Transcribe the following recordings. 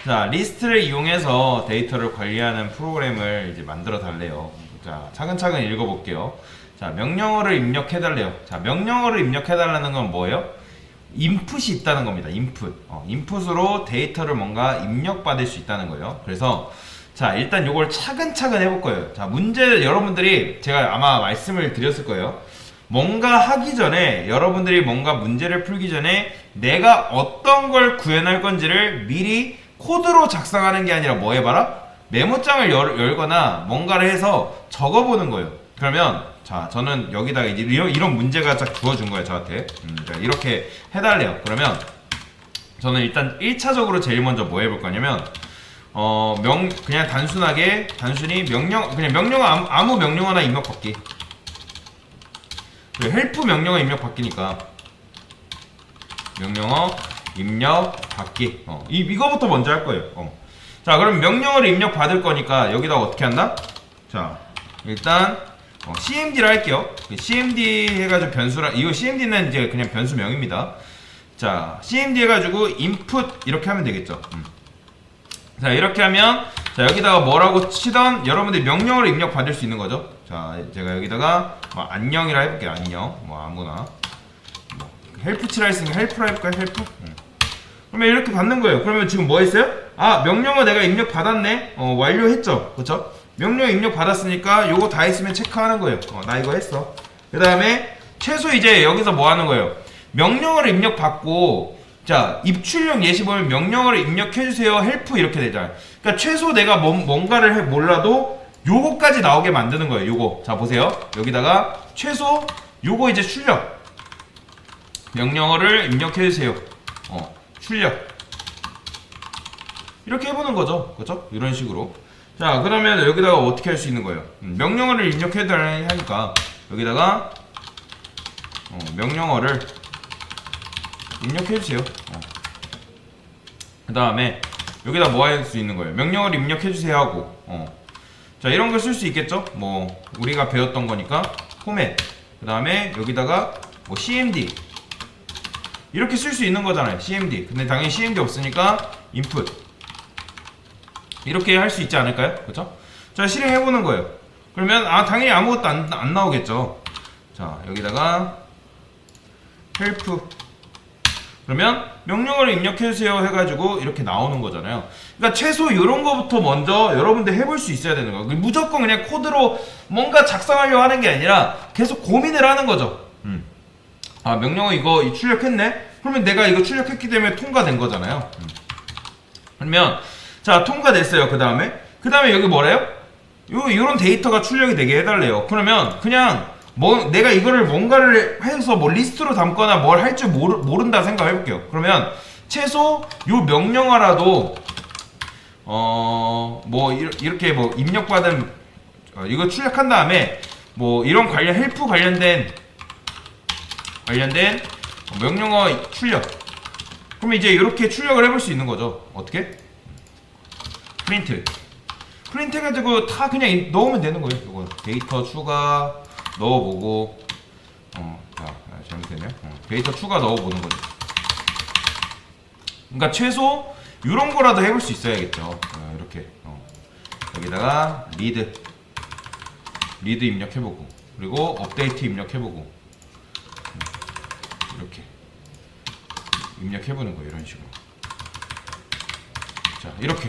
자, 리스트를 이용해서 데이터를 관리하는 프로그램을 이제 만들어 달래요. 자, 차근차근 읽어볼게요. 자, 명령어를 입력해달래요. 자, 명령어를 입력해달라는 건 뭐예요? 인풋이 있다는 겁니다. 인풋. 인풋으로 데이터를 뭔가 입력받을 수 있다는 거예요. 그래서 자, 일단 요걸 차근차근 해볼 거예요. 자, 문제 여러분들이 제가 아마 말씀을 드렸을 거예요. 뭔가 하기 전에 여러분들이 뭔가 문제를 풀기 전에 내가 어떤 걸 구현할 건지를 미리 코드로 작성하는 게 아니라 뭐 해봐라? 메모장을 열거나 뭔가를 해서 적어보는 거예요. 그러면 자, 저는 여기다가 이제 이런 문제가 딱 주어준 거예요, 저한테. 이렇게 해달래요. 그러면 저는 일단 1차적으로 제일 먼저 뭐 해볼 거냐면 그냥 단순히 그냥 명령어 아무 명령어나 입력 받기. 헬프 명령어 입력 받기니까 명령어 입력 받기. 이거부터 먼저 할 거예요. 자, 그럼 명령어를 입력 받을 거니까 여기다가 어떻게 한다? 자, 일단 cmd를 할게요. cmd 해가지고 변수라, 이거 cmd는 이제 그냥 변수명입니다. 자, cmd 해가지고 input 이렇게 하면 되겠죠. 자, 이렇게 하면 자, 여기다가 뭐라고 치던 여러분들이 명령어를 입력 받을 수 있는 거죠. 자, 제가 여기다가 안녕이라 해볼게요. 안녕. 아무나. 헬프 치라 했으니까 헬프라 해볼까요? 헬프? 그러면 이렇게 받는 거예요. 그러면 지금 뭐 했어요? 아, 명령어 내가 입력 받았네. 완료했죠. 그쵸? 명령어 입력 받았으니까 요거 다 했으면 체크하는 거예요. 나 이거 했어. 그 다음에 최소 이제 여기서 뭐 하는 거예요? 명령어를 입력 받고 자, 입출력 예시 보면 명령어를 입력해주세요. 헬프 이렇게 되잖아요. 그러니까 최소 내가 뭔가를 몰라도 요거까지 나오게 만드는 거예요. 요거. 자, 보세요. 여기다가 최소 요거 이제 출력. 명령어를 입력해주세요. 출력. 이렇게 해보는 거죠. 그죠? 이런 식으로. 자, 그러면 여기다가 어떻게 할 수 있는 거예요? 명령어를 입력해달라니 하니까 여기다가 명령어를 입력해주세요. 그 다음에 여기다 뭐 할 수 있는 거예요? 명령어를 입력해주세요 하고 자, 이런 걸 쓸 수 있겠죠? 뭐 우리가 배웠던 거니까 포맷, 그 다음에 여기다가 뭐 cmd 이렇게 쓸 수 있는 거잖아요. cmd. 근데 당연히 cmd 없으니까 input 이렇게 할 수 있지 않을까요? 그쵸? 자, 실행해보는 거예요. 그러면 당연히 아무것도 안 나오겠죠. 자, 여기다가 help 그러면 명령어를 입력해주세요 해가지고 이렇게 나오는 거잖아요. 그러니까 최소 이런 거부터 먼저 여러분들 해볼 수 있어야 되는 거예요. 무조건 그냥 코드로 뭔가 작성하려고 하는 게 아니라 계속 고민을 하는 거죠. 아, 명령어 이거 출력했네? 그러면 내가 이거 출력했기 때문에 통과된 거잖아요. 그러면 자, 통과됐어요. 그 다음에 여기 뭐래요? 요런 데이터가 출력이 되게 해달래요. 그러면 그냥 내가 이거를 뭔가를 해서 뭐 리스트로 담거나 뭘 할 줄 모른다 생각해볼게요. 그러면 최소 요 명령어라도 뭐 이렇게 뭐 입력받은 이거 출력한 다음에 뭐 이런 헬프 관련된 명령어 출력. 그럼 이제 이렇게 출력을 해볼 수 있는 거죠. 어떻게? 프린트 해가지고 다 그냥 넣으면 되는 거예요. 이거 데이터 추가 넣어보고 잘못됐네. 데이터 추가 넣어보는 거죠. 그러니까 최소 이런 거라도 해볼 수 있어야겠죠. 이렇게 여기다가 리드 입력해보고 그리고 업데이트 입력해보고 이렇게 입력해보는 거예요. 이런 식으로. 자, 이렇게.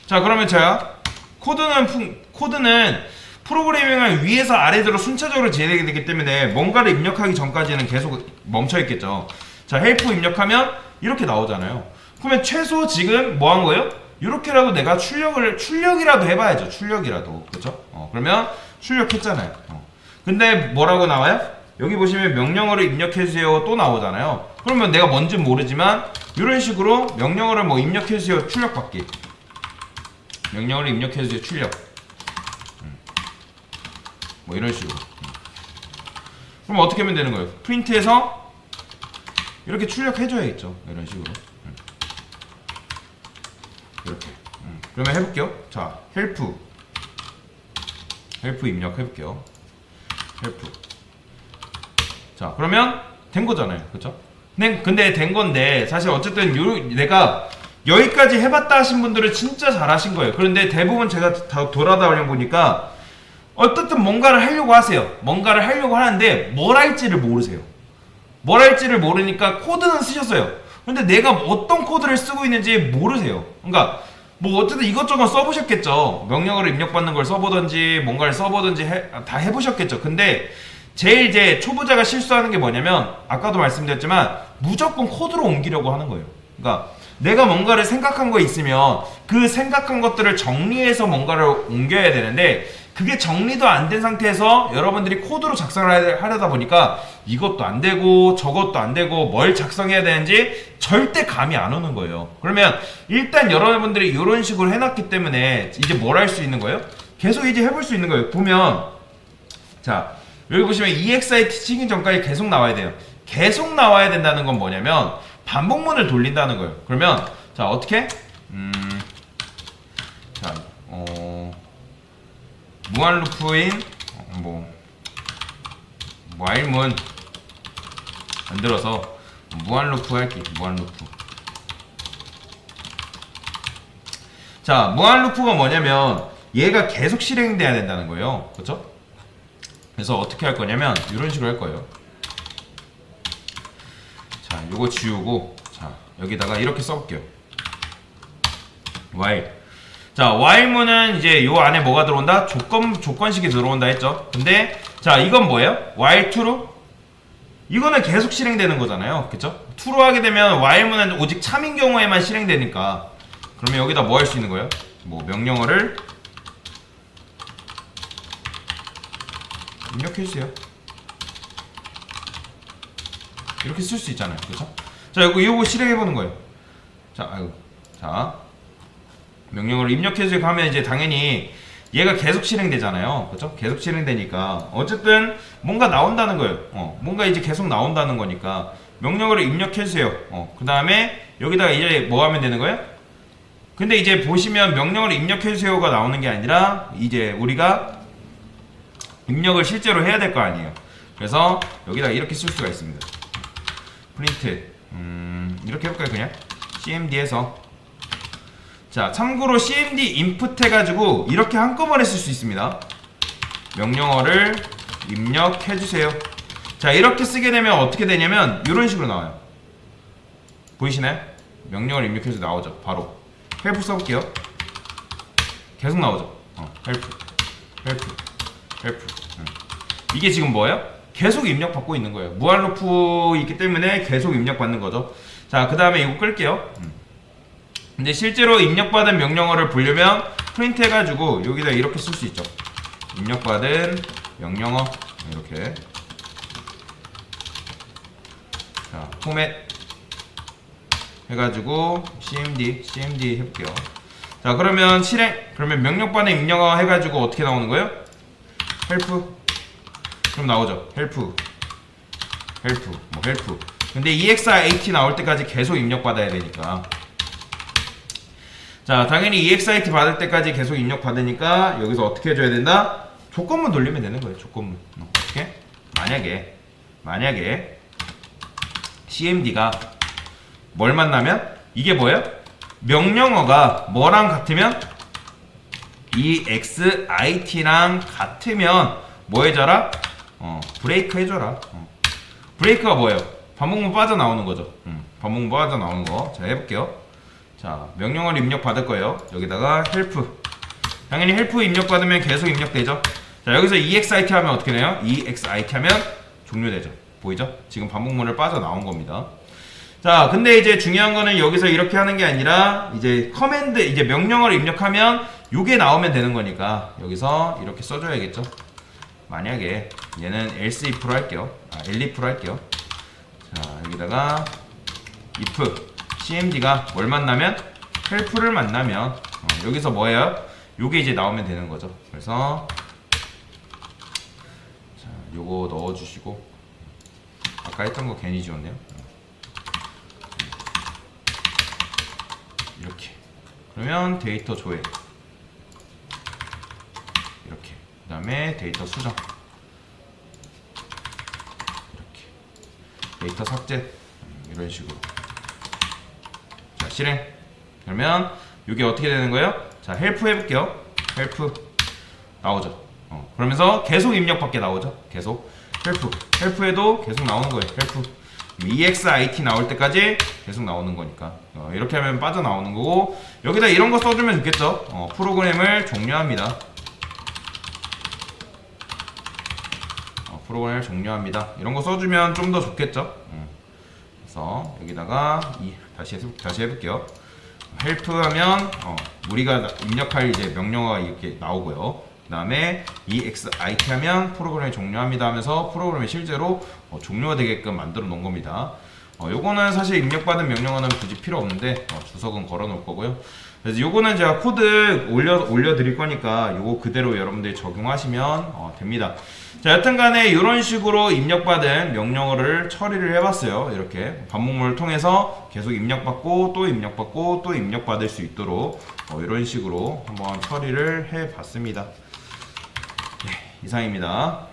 자, 그러면 제가 코드는 프로그래밍을 위에서 아래로 순차적으로 진행이 되기 때문에 뭔가를 입력하기 전까지는 계속 멈춰 있겠죠. 자, 헬프 입력하면 이렇게 나오잖아요. 그러면 최소 지금 뭐 한 거예요? 이렇게라도 내가 출력이라도 해봐야죠. 출력이라도. 그쵸? 그러면 출력했잖아요. 근데 뭐라고 나와요? 여기 보시면 명령어를 입력해주세요 또 나오잖아요. 그러면 내가 뭔진 모르지만 이런 식으로 명령어를 뭐 입력해주세요 출력받기. 명령어를 입력해주세요 출력. 뭐 이런 식으로. 그럼 어떻게 하면 되는 거예요? 프린트해서 이렇게 출력해줘야겠죠. 이런 식으로. 이렇게. 그러면 해볼게요. 자, 헬프 입력해볼게요. 헬프. 자, 그러면 된 거잖아요. 그쵸? 근데 된 건데 사실 어쨌든 내가 여기까지 해봤다 하신 분들은 진짜 잘하신 거예요. 그런데 대부분 제가 다 돌아다녀 보니까 어떻든 뭔가를 하려고 하세요. 뭔가를 하려고 하는데 뭘 할지를 모르세요. 뭘 할지를 모르니까 코드는 쓰셨어요. 근데 내가 어떤 코드를 쓰고 있는지 모르세요. 그러니까 뭐 어쨌든 이것저것 써보셨겠죠. 명령어를 입력받는 걸 써보든지 뭔가를 써보든지 다 해보셨겠죠. 근데 제일 이제 초보자가 실수하는 게 뭐냐면 아까도 말씀드렸지만 무조건 코드로 옮기려고 하는 거예요. 그러니까 내가 뭔가를 생각한 거 있으면 그 생각한 것들을 정리해서 뭔가를 옮겨야 되는데 그게 정리도 안 된 상태에서 여러분들이 코드로 작성을 하려다 보니까 이것도 안 되고 저것도 안 되고 뭘 작성해야 되는지 절대 감이 안 오는 거예요. 그러면 일단 여러분들이 이런 식으로 해놨기 때문에 이제 뭘 할 수 있는 거예요? 계속 이제 해볼 수 있는 거예요. 보면 자 여기 보시면 EXIT 치기 전까지 계속 나와야 돼요. 계속 나와야 된다는 건 뭐냐면 반복문을 돌린다는 거예요. 그러면 자 어떻게? 자 무한 루프인 뭐 while문 만들어서 무한 루프 할게. 무한 루프. 자 무한 루프가 뭐냐면 얘가 계속 실행돼야 된다는 거예요. 그렇죠? 그래서 어떻게 할 거냐면 이런 식으로 할 거예요. 자 요거 지우고 자 여기다가 이렇게 써볼게요. while. 자 while문은 이제 요 안에 뭐가 들어온다? 조건식이 들어온다 했죠. 근데 자 이건 뭐예요? while true? 이거는 계속 실행되는 거잖아요. 그쵸? true로 하게 되면 while문은 오직 참인 경우에만 실행되니까 그러면 여기다 뭐 할 수 있는 거예요? 뭐 명령어를 입력해주세요. 이렇게 쓸 수 있잖아요. 그쵸? 자 요거 실행해보는 거예요. 자 아이고 자 명령어를 입력해주세요 하면 이제 당연히 얘가 계속 실행되잖아요. 그렇죠? 계속 실행되니까 어쨌든 뭔가 나온다는 거예요. 뭔가 이제 계속 나온다는 거니까 명령어를 입력해주세요. 그 다음에 여기다가 이제 뭐 하면 되는 거예요? 근데 이제 보시면 명령어를 입력해주세요가 나오는 게 아니라 이제 우리가 입력을 실제로 해야 될 거 아니에요. 그래서 여기다가 이렇게 쓸 수가 있습니다. 프린트 이렇게 해볼까요? 그냥 cmd에서 자 참고로 cmd input 해가지고 이렇게 한꺼번에 쓸 수 있습니다. 명령어를 입력해주세요. 자 이렇게 쓰게 되면 어떻게 되냐면 이런 식으로 나와요. 보이시나요? 명령어를 입력해서 나오죠. 바로 help 써볼게요. 계속 나오죠. help 이게 지금 뭐예요? 계속 입력받고 있는 거예요. 무한 루프 있기 때문에 계속 입력받는 거죠. 자 그 다음에 이거 끌게요. 근데 실제로 입력받은 명령어를 보려면 프린트 해가지고 여기다 이렇게 쓸 수 있죠. 입력받은 명령어 이렇게 자 포맷 해가지고 cmd 해볼게요. 자 그러면 그러면 명령받은 입력어 해가지고 어떻게 나오는 거예요? help 그럼 나오죠. help 근데 exit 나올 때까지 계속 입력받아야 되니까 자 당연히 exit 받을 때까지 계속 입력받으니까 여기서 어떻게 해줘야 된다? 조건문 돌리면 되는 거예요. 조건문 어떻게? 만약에 cmd가 뭘 만나면 이게 뭐예요? 명령어가 뭐랑 같으면 exit랑 같으면 뭐 해줘라? 브레이크 해줘라. 브레이크가 뭐예요? 반복문 빠져나오는 거죠. 반복문 빠져나오는 거. 자 해볼게요. 자 명령어를 입력받을 거예요. 여기다가 help 당연히 help 입력받으면 계속 입력되죠. 자 여기서 exit 하면 어떻게 돼요? exit 하면 종료되죠. 보이죠? 지금 반복문을 빠져나온 겁니다. 자 근데 이제 중요한 거는 여기서 이렇게 하는 게 아니라 이제 커맨드 이제 명령어를 입력하면 요게 나오면 되는 거니까 여기서 이렇게 써줘야겠죠. 만약에 얘는 else if로 할게요. elif로 할게요. 자 여기다가 if cmd가 뭘 만나면 help를 만나면 여기서 뭐예요? 요게 이제 나오면 되는 거죠. 그래서 자 요거 넣어주시고 아까 했던 거 괜히 지웠네요. 이렇게 그러면 데이터 조회 이렇게 그 다음에 데이터 수정 이렇게 데이터 삭제 이런 식으로 자 실행 그러면 이게 어떻게 되는 거예요? 자, 헬프 해볼게요. 헬프 나오죠. 그러면서 계속 입력밖에 나오죠. 계속 헬프에도 계속 나오는 거예요. 헬프 EXIT 나올 때까지 계속 나오는 거니까 이렇게 하면 빠져나오는 거고, 여기다 이런 거 써주면 좋겠죠. 프로그램을 종료합니다. 프로그램을 종료합니다. 이런 거 써주면 좀 더 좋겠죠. 그래서 여기다가 다시 해볼게요. 헬프 하면 우리가 입력할 이제 명령어가 이렇게 나오고요. 그 다음에 EXIT 하면 프로그램을 종료합니다 하면서 프로그램이 실제로 종료가 되게끔 만들어 놓은 겁니다. 요거는 사실 입력받은 명령어는 굳이 필요 없는데 주석은 걸어 놓을 거고요. 그래서 요거는 제가 코드 올려 드릴 거니까 요거 그대로 여러분들이 적용하시면 됩니다. 자, 여튼간에 이런 식으로 입력받은 명령어를 처리를 해봤어요. 이렇게 반복문을 통해서 계속 입력받고 또 입력받고 또 입력받을 수 있도록 이런 식으로 한번 처리를 해봤습니다. 네, 이상입니다.